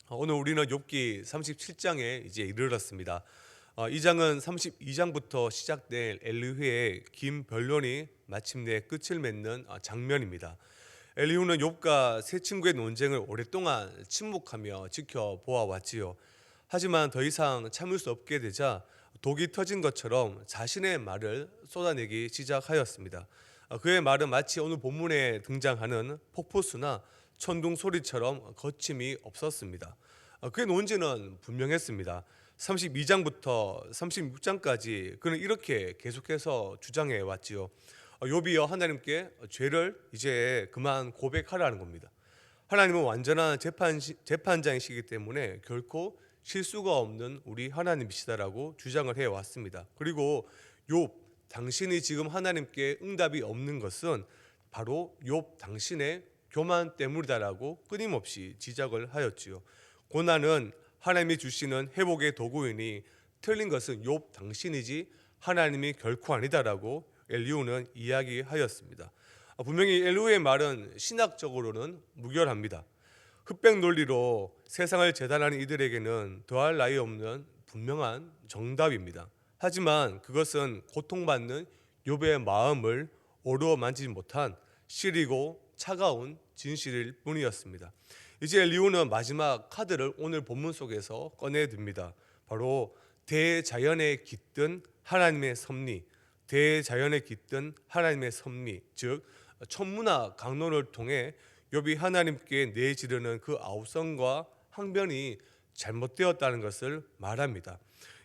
오늘 우리는 욥기 37장에 이제 이르렀습니다. 이 장은 32장부터 시작된 엘리후의 긴 변론이 마침내 끝을 맺는 장면입니다. 엘리후는 욥과 세 친구의 논쟁을 오랫동안 침묵하며 지켜보아 왔지요. 하지만 더 이상 참을 수 없게 되자 독이 터진 것처럼 자신의 말을 쏟아내기 시작하였습니다. 그의 말은 마치 오늘 본문에 등장하는 폭포수나 천둥 소리처럼 거침이 없었습니다. 그의 논지는 분명했습니다. 32장부터 36장까지 그는 이렇게 계속해서 주장해 왔지요. 욥이여, 하나님께 죄를 이제 그만 고백하라는 겁니다. 하나님은 완전한 재판장이시기 때문에 결코 실수가 없는 우리 하나님이시다라고 주장을 해왔습니다. 그리고 욥, 당신이 지금 하나님께 응답이 없는 것은 바로 욥 당신의 교만 때문이다라고 끊임없이 지적을 하였지요. 고난은 하나님이 주시는 회복의 도구이니 틀린 것은 욥 당신이지 하나님이 결코 아니다라고 엘리후는 이야기하였습니다. 분명히 엘리후의 말은 신학적으로는 무결합니다. 흑백 논리로 세상을 재단하는 이들에게는 더할 나위 없는 분명한 정답입니다. 하지만 그것은 고통받는 욥의 마음을 어루만지지 못한 시리고 차가운 진실일 뿐이었습니다. 이제 엘리후는 마지막 카드를 오늘 본문 속에서 꺼내듭니다. 바로 대자연에 깃든 하나님의 섭리, 대자연에 깃든 하나님의 섭리, 즉 천문학 강론을 통해 욥이 하나님께 내지르는 그 아우성과 항변이 잘못되었다는 것을 말합니다.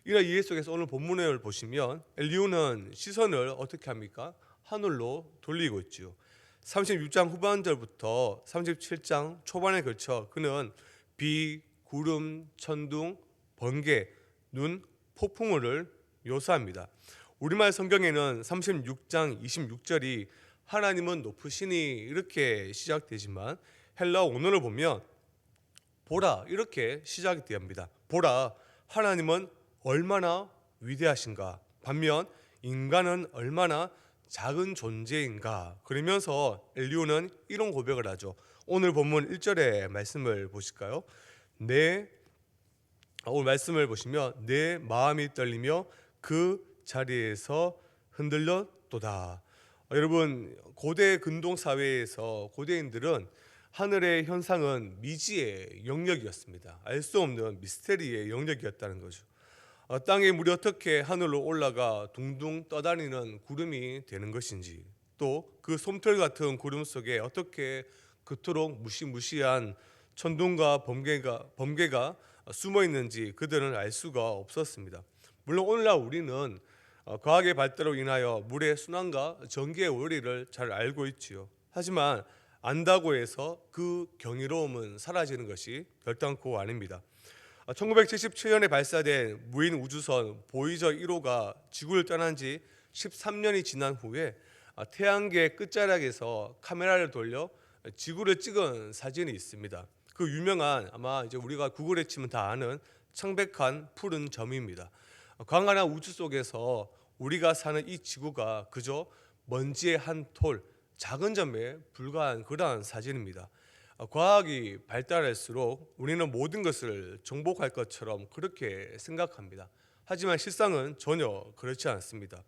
이런 이해 속에서 오늘 본문을 보시면 엘리후는 시선을 어떻게 합니까? 하늘로 돌리고 있죠. 36장 후반절부터 37장 초반에 걸쳐 그는 비, 구름, 천둥, 번개, 눈, 폭풍우를 묘사합니다. 우리말 성경에는 36장 26절이 하나님은 높으시니 이렇게 시작되지만 헬라어 원어를 보면 보라 이렇게 시작이 됩니다. 보라, 하나님은 얼마나 위대하신가. 반면 인간은 얼마나 작은 존재인가. 그러면서 엘리후는 이런 고백을 하죠. 오늘 본문 1절의 말씀을 보실까요? 오늘 말씀을 보시면 내 마음이 떨리며 그 자리에서 흔들렸도다. 여러분, 고대 근동 사회에서 고대인들은 하늘의 현상은 미지의 영역이었습니다. 알 수 없는 미스테리의 영역이었다는 거죠. 땅에 물이 어떻게 하늘로 올라가 둥둥 떠다니는 구름이 되는 것인지, 또 그 솜털 같은 구름 속에 어떻게 그토록 무시무시한 천둥과 번개가 숨어 있는지 그들은 알 수가 없었습니다. 물론 오늘날 우리는 과학의 발달로 인하여 물의 순환과 전기의 원리를 잘 알고 있지요. 하지만 안다고 해서 그 경이로움은 사라지는 것이 결단코 아닙니다. 1977년에 발사된 무인 우주선 보이저 1호가 지구를 떠난 지 13년이 지난 후에 태양계 끝자락에서 카메라를 돌려 지구를 찍은 사진이 있습니다. 그 유명한, 아마 이제 우리가 구글에 치면 다 아는 창백한 푸른 점입니다. 광활한 우주 속에서 우리가 사는 이 지구가 그저 먼지의 한 톨, 작은 점에 불과한 그러한 사진입니다. 과학이 발달할수록 우리는 모든 것을 정복할 것처럼 그렇게 생각합니다. 하지만 실상은 전혀 그렇지 않습니다.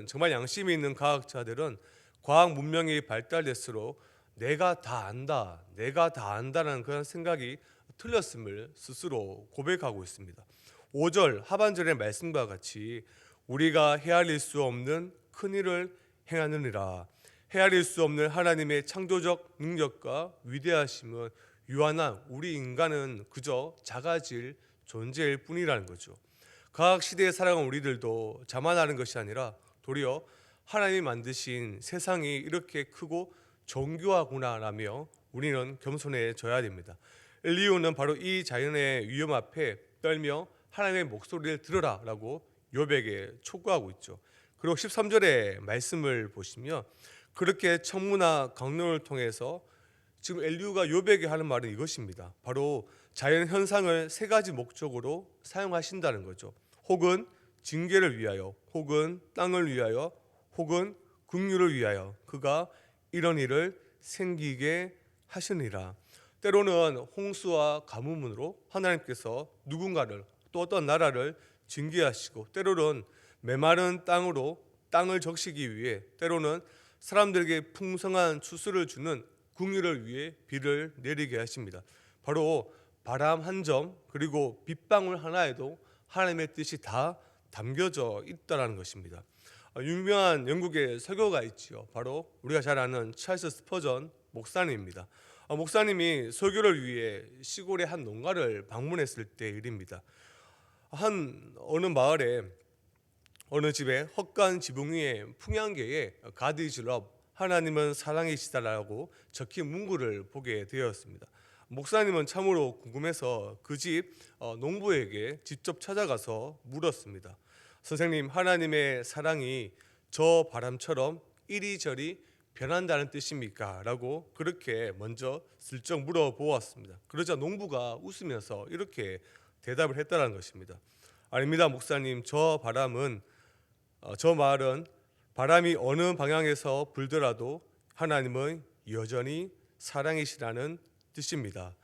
정말 양심이 있는 과학자들은 과학 문명이 발달될수록 내가 다 안다라는 그런 생각이 틀렸음을 스스로 고백하고 있습니다. 5절 하반절의 말씀과 같이 우리가 헤아릴 수 없는 큰 일을 행하느니라. 헤아릴 수 없는 하나님의 창조적 능력과 위대하심은 유한한 우리 인간은 그저 작아질 존재일 뿐이라는 거죠. 과학 시대에 살아간 우리들도 자만하는 것이 아니라 도리어 하나님이 만드신 세상이 이렇게 크고 정교하구나라며 우리는 겸손해져야 됩니다. 엘리후는 바로 이 자연의 위험 앞에 떨며 하나님의 목소리를 들으라라고 욥에게 촉구하고 있죠. 그리고 13절의 말씀을 보시면 그렇게 천문학 강론을 통해서 지금 엘리후가 욥에게 하는 말은 이것입니다. 바로 자연 현상을 세 가지 목적으로 사용하신다는 거죠. 혹은 징계를 위하여, 혹은 땅을 위하여, 혹은 긍휼을 위하여 그가 이런 일을 생기게 하시니라. 때로는 홍수와 가뭄으로 하나님께서 누군가를 또 어떤 나라를 징계하시고, 때로는 메마른 땅으로 땅을 적시기 위해, 때로는 사람들에게 풍성한 추수를 주는 궁유를 위해 비를 내리게 하십니다. 바로 바람 한 점 그리고 빗방울 하나에도 하나님의 뜻이 다 담겨져 있다라는 것입니다. 유명한 영국의 설교가 있지요. 바로 우리가 잘 아는 찰스 스퍼전 목사님입니다. 목사님이 설교를 위해 시골의 한 농가를 방문했을 때 일입니다. 한 어느 마을에 어느 집에 헛간 지붕 위에 풍향계에 God is love, 하나님은 사랑이시다라고 적힌 문구를 보게 되었습니다. 목사님은 참으로 궁금해서 그 집 농부에게 직접 찾아가서 물었습니다. 선생님, 하나님의 사랑이 저 바람처럼 이리저리 변한다는 뜻입니까? 라고 그렇게 먼저 슬쩍 물어보았습니다. 그러자 농부가 웃으면서 이렇게 대답을 했다는 것입니다. 아닙니다, 목사님. 저 말은 바람이 어느 방향에서 불더라도 하나님은 여전히 사랑이시라는 뜻입니다.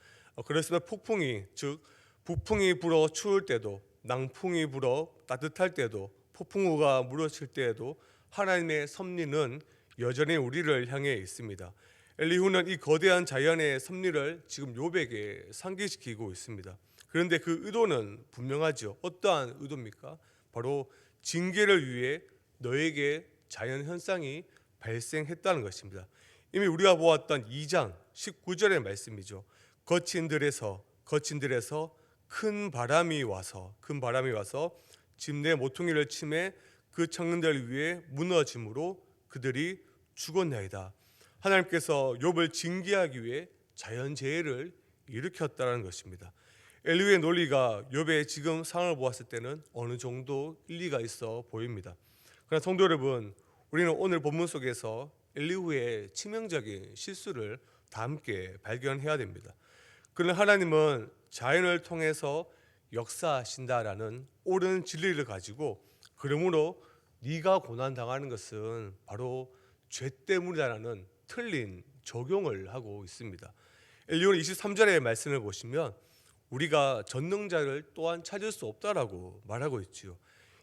그래서 폭풍이, 즉 북풍이 불어 추울 때도, 남풍이 불어 따뜻할 때도, 폭풍우가 물어칠 때에도 하나님의 섭리는 여전히 우리를 향해 있습니다. 엘리후는 이 거대한 자연의 섭리를 지금 욥에게 상기시키고 있습니다. 그런데 그 의도는 분명하죠. 어떠한 의도입니까? 바로 징계를 위해 너에게 자연 현상이 발생했다는 것입니다. 이미 우리가 보았던 2장 19절의 말씀이죠. 거친 들에서 큰 바람이 와서 집 내 모퉁이를 치매 그 청년들 위에 무너짐으로 그들이 죽었나이다. 하나님께서 욥을 징계하기 위해 자연재해를 일으켰다는 것입니다. 엘리후의 논리가 욥의 지금 상황을 보았을 때는 어느 정도 일리가 있어 보입니다. 그러나 성도 여러분, 우리는 오늘 본문 속에서 엘리후의 치명적인 실수를 다 함께 발견해야 됩니다. 그러나 하나님은 자연을 통해서 역사하신다라는 옳은 진리를 가지고, 그러므로 네가 고난당하는 것은 바로 죄 때문이라는 틀린 적용을 하고 있습니다. 엘리후는 23절의 말씀을 보시면 우리가 전능자를 또한 찾을 수 없다라고 말하고 있지요.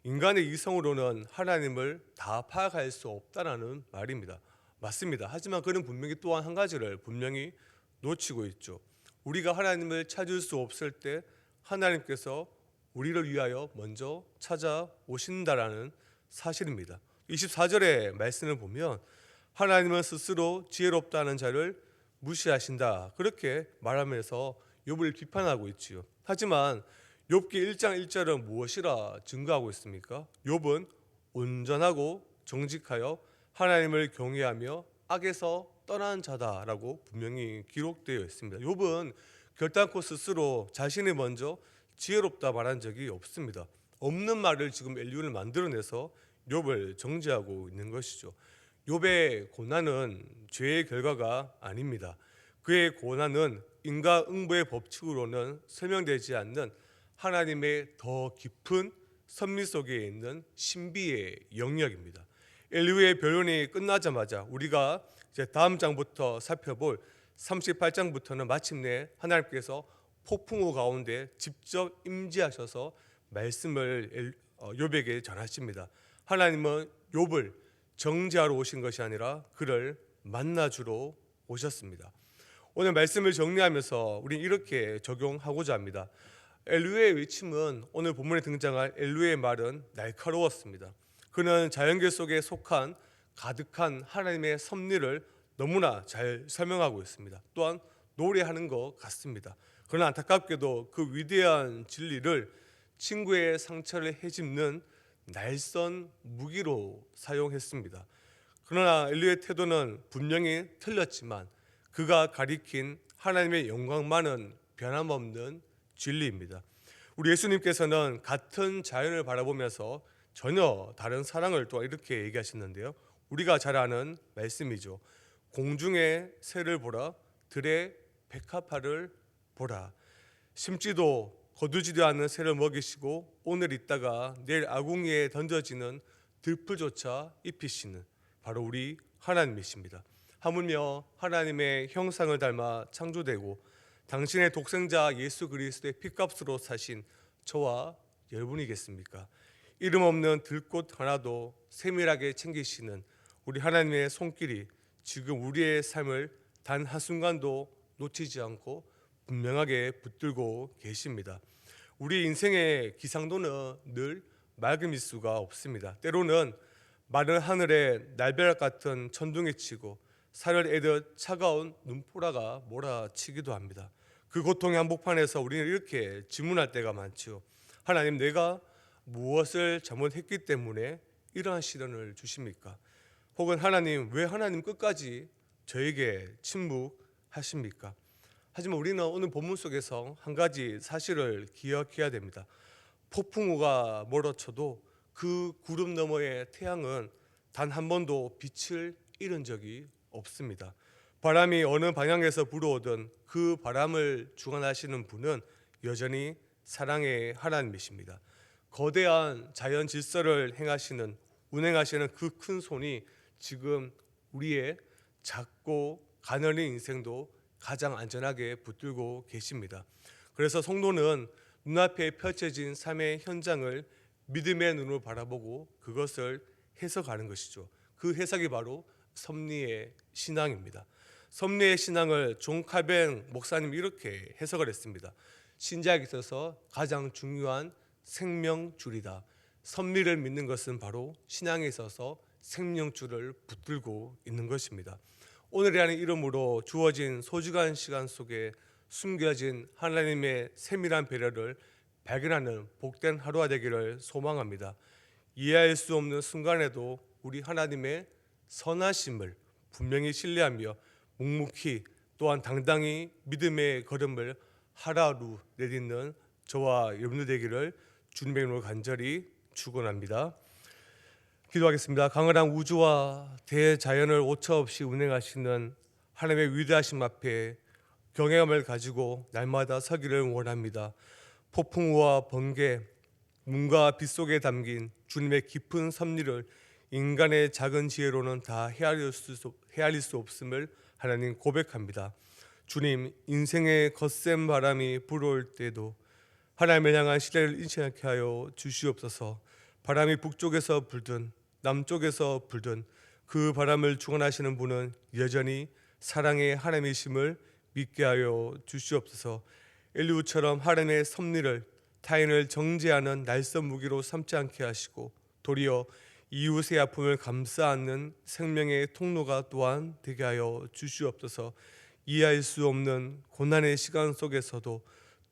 인간의 이성으로는 하나님을 다 파악할 수 없다라는 말입니다. 맞습니다. 하지만 그는 분명히 또한 한 가지를 분명히 놓치고 있죠. 우리가 하나님을 찾을 수 없을 때 하나님께서 우리를 위하여 먼저 찾아오신다라는 사실입니다. 24절의 말씀을 보면 하나님은 스스로 지혜롭다는 자를 무시하신다, 그렇게 말하면서 욥을 비판하고 있지요. 하지만 욥기 1장 1절은 무엇이라 증거하고 있습니까? 욥은 온전하고 정직하여 하나님을 경외하며 악에서 떠난 자다라고 분명히 기록되어 있습니다. 욥은 결단코 스스로 자신이 먼저 지혜롭다 말한 적이 없습니다. 없는 말을 지금 엘리후를 만들어내서 욥을 정죄하고 있는 것이죠. 욥의 고난은 죄의 결과가 아닙니다. 그의 고난은 인과응보의 법칙으로는 설명되지 않는 하나님의 더 깊은 섭리 속에 있는 신비의 영역입니다. 엘리후의 변론이 끝나자마자 우리가 이제 다음 장부터 살펴볼 38장부터는 마침내 하나님께서 폭풍우 가운데 직접 임재하셔서 말씀을 욥에게 전하십니다. 하나님은 욥을 정죄하러 오신 것이 아니라 그를 만나주러 오셨습니다. 오늘 말씀을 정리하면서 우리는 이렇게 적용하고자 합니다. 엘리후의 외침은, 오늘 본문에 등장할 엘리후의 말은 날카로웠습니다. 그는 자연계 속에 속한 가득한 하나님의 섭리를 너무나 잘 설명하고 있습니다. 또한 노래하는 것 같습니다. 그러나 안타깝게도 그 위대한 진리를 친구의 상처를 헤집는 날선 무기로 사용했습니다. 그러나 엘리후의 태도는 분명히 틀렸지만 그가 가리킨 하나님의 영광만은 변함없는 진리입니다. 우리 예수님께서는 같은 자연을 바라보면서 전혀 다른 사랑을 또 이렇게 얘기하셨는데요. 우리가 잘 아는 말씀이죠. 공중의 새를 보라, 들의 백합화를 보라. 심지도 거두지도 않는 새를 먹이시고 오늘 있다가 내일 아궁이에 던져지는 들풀조차 입히시는 바로 우리 하나님이십니다. 하물며 하나님의 형상을 닮아 창조되고 당신의 독생자 예수 그리스도의 피값으로 사신 저와 여러분이겠습니까? 이름 없는 들꽃 하나도 세밀하게 챙기시는 우리 하나님의 손길이 지금 우리의 삶을 단 한순간도 놓치지 않고 분명하게 붙들고 계십니다. 우리 인생의 기상도는 늘 맑음일 수가 없습니다. 때로는 마른 하늘에 날벼락 같은 천둥이 치고 살을 애듯 차가운 눈보라가 몰아치기도 합니다. 그 고통의 한복판에서 우리는 이렇게 질문할 때가 많죠. 하나님, 내가 무엇을 잘못했기 때문에 이러한 시련을 주십니까? 혹은 하나님, 왜 하나님 끝까지 저에게 침묵하십니까? 하지만 우리는 오늘 본문 속에서 한 가지 사실을 기억해야 됩니다. 폭풍우가 몰아쳐도 그 구름 너머의 태양은 단 한 번도 빛을 잃은 적이 없습니다. 바람이 어느 방향에서 불어오든 그 바람을 주관하시는 분은 여전히 사랑의 하나님이십니다. 거대한 자연 질서를 운행하시는 그 큰 손이 지금 우리의 작고 가난한 인생도 가장 안전하게 붙들고 계십니다. 그래서 성도는 눈앞에 펼쳐진 삶의 현장을 믿음의 눈으로 바라보고 그것을 해석하는 것이죠. 그 해석이 바로 섭리의 신앙입니다. 섭리의 신앙을 존 칼뱅 목사님이 이렇게 해석을 했습니다. 신자에게 있어서 가장 중요한 생명줄이다. 섭리를 믿는 것은 바로 신앙에 있어서 생명줄을 붙들고 있는 것입니다. 오늘이라는 이름으로 주어진 소중한 시간 속에 숨겨진 하나님의 세밀한 배려를 발견하는 복된 하루가 되기를 소망합니다. 이해할 수 없는 순간에도 우리 하나님의 선하심을 분명히 신뢰하며 묵묵히 또한 당당히 믿음의 걸음을 하루하루 내딛는 저와 여러분들 되기를 주님의 이름으로 간절히 축원합니다. 기도하겠습니다. 강렬한 우주와 대자연을 오차없이 운행하시는 하나님의 위대하심 앞에 경외감을 가지고 날마다 서기를 원합니다. 폭풍우와 번개, 문과 빛 속에 담긴 주님의 깊은 섭리를 인간의 작은 지혜로는 다 헤아릴 수 없음을 하나님 고백합니다. 주님, 인생의 거센 바람이 불어올 때도 하나님을 향한 신뢰를 잃지 않게 하여 주시옵소서. 바람이 북쪽에서 불든 남쪽에서 불든 그 바람을 주관하시는 분은 여전히 사랑의 하나님이심을 믿게 하여 주시옵소서. 엘리후처럼 하나님의 섭리를 타인을 정죄하는 날선 무기로 삼지 않게 하시고 도리어 이웃의 아픔을 감싸 안는 생명의 통로가 또한 되게 하여 주시옵소서. 이해할 수 없는 고난의 시간 속에서도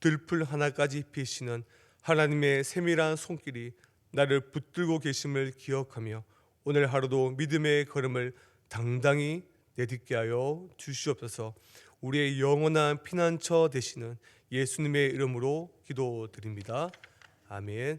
들풀 하나까지 피시는 하나님의 세밀한 손길이 나를 붙들고 계심을 기억하며 오늘 하루도 믿음의 걸음을 당당히 내딛게 하여 주시옵소서. 우리의 영원한 피난처 되시는 예수님의 이름으로 기도드립니다. 아멘.